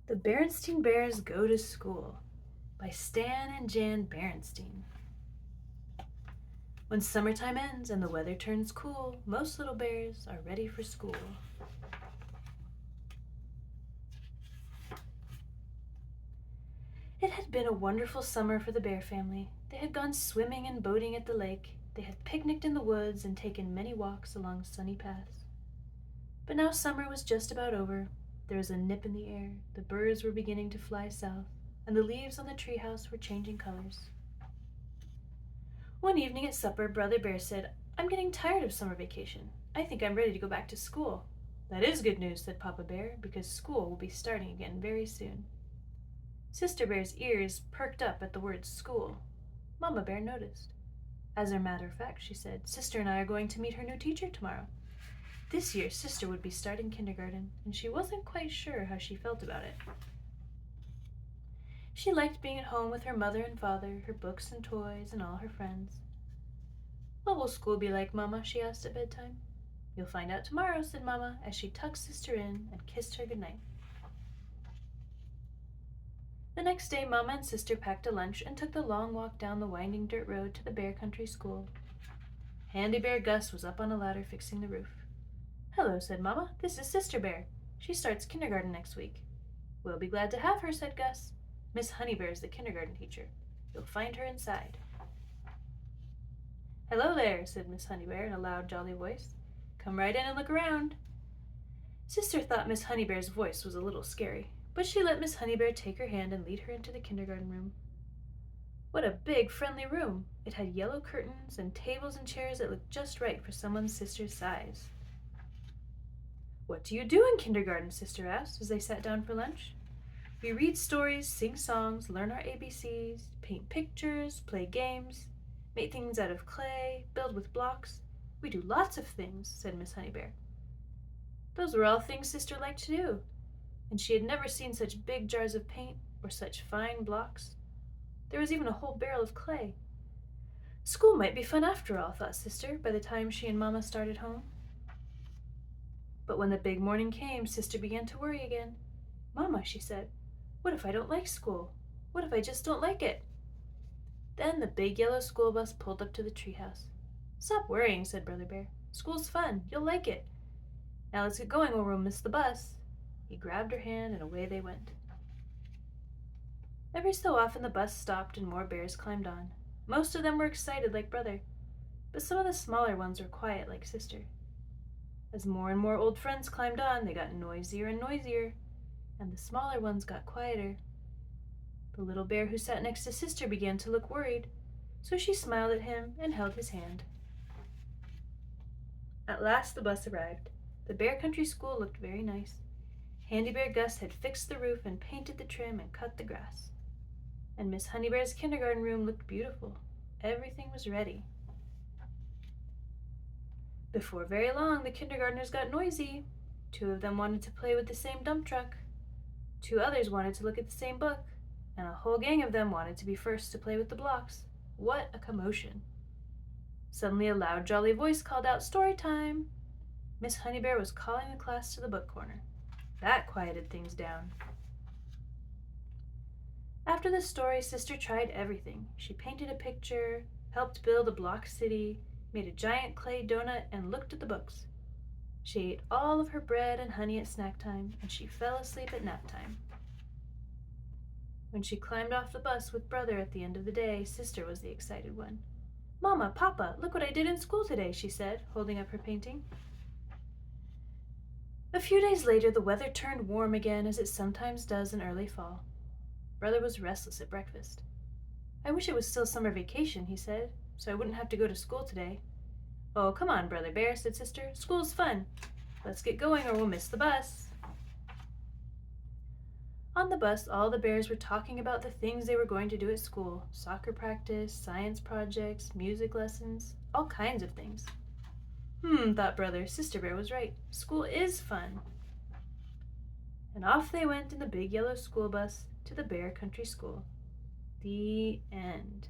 The Berenstain Bears Go to School by Stan and Jan Berenstain. When summertime ends and the weather turns cool, most little bears are ready for school. It had been a wonderful summer for the bear family. They had gone swimming and boating at the lake. They had picnicked in the woods and taken many walks along sunny paths. But now summer was just about over. There was a nip in the air, the birds were beginning to fly south, and the leaves on the treehouse were changing colors. One evening at supper, Brother Bear said, "I'm getting tired of summer vacation. I think I'm ready to go back to school." "That is good news," said Papa Bear, "because school will be starting again very soon." Sister Bear's ears perked up at the word school. Mama Bear noticed. "As a matter of fact," she said, "Sister and I are going to meet her new teacher tomorrow." This year, Sister would be starting kindergarten, and she wasn't quite sure how she felt about it. She liked being at home with her mother and father, her books and toys, and all her friends. "What will school be like, Mama?" she asked at bedtime. "You'll find out tomorrow," said Mama, as she tucked Sister in and kissed her goodnight. The next day, Mama and Sister packed a lunch and took the long walk down the winding dirt road to the Bear Country School. Handy Bear Gus was up on a ladder fixing the roof. "Hello," said Mama. "This is Sister Bear. She starts kindergarten next week." "We'll be glad to have her," said Gus. "Miss Honeybear is the kindergarten teacher. You'll find her inside." "Hello there," said Miss Honeybear in a loud, jolly voice. "Come right in and look around." Sister thought Miss Honeybear's voice was a little scary, but she let Miss Honeybear take her hand and lead her into the kindergarten room. What a big, friendly room! It had yellow curtains and tables and chairs that looked just right for someone's sister's size. "What do you do in kindergarten?" Sister asked as they sat down for lunch. "We read stories, sing songs, learn our ABCs, paint pictures, play games, make things out of clay, build with blocks. We do lots of things," said Miss Honeybear. Those were all things Sister liked to do, and she had never seen such big jars of paint or such fine blocks. There was even a whole barrel of clay. School might be fun after all, thought Sister, by the time she and Mama started home. But when the big morning came, Sister began to worry again. "Mama," she said, "what if I don't like school? What if I just don't like it?" Then the big yellow school bus pulled up to the treehouse. "Stop worrying," said Brother Bear. "School's fun. You'll like it. Now let's get going or we'll miss the bus." He grabbed her hand and away they went. Every so often the bus stopped and more bears climbed on. Most of them were excited like Brother, but some of the smaller ones were quiet like Sister. As more and more old friends climbed on, they got noisier and noisier, and the smaller ones got quieter. The little bear who sat next to Sister began to look worried, so she smiled at him and held his hand. At last the bus arrived. The Bear Country School looked very nice. Handy Bear Gus had fixed the roof and painted the trim and cut the grass. And Miss Honeybear's kindergarten room looked beautiful. Everything was ready. Before very long, the kindergartners got noisy. 2 of them wanted to play with the same dump truck. 2 others wanted to look at the same book, and a whole gang of them wanted to be first to play with the blocks. What a commotion! Suddenly a loud, jolly voice called out, "Story time!" Miss Honeybear was calling the class to the book corner. That quieted things down. After the story, Sister tried everything. She painted a picture, helped build a block city, made a giant clay donut, and looked at the books. She ate all of her bread and honey at snack time, and she fell asleep at nap time. When she climbed off the bus with Brother at the end of the day, Sister was the excited one. "Mama, Papa, look what I did in school today," she said, holding up her painting. A few days later, the weather turned warm again, as it sometimes does in early fall. Brother was restless at breakfast. "I wish it was still summer vacation," he said, "so I wouldn't have to go to school today." "Oh, come on, Brother Bear," said Sister. "School's fun. Let's get going or we'll miss the bus." On the bus, all the bears were talking about the things they were going to do at school: soccer practice, science projects, music lessons, all kinds of things. Thought Brother. Sister Bear was right. School is fun. And off they went in the big yellow school bus to the Bear Country School. The end.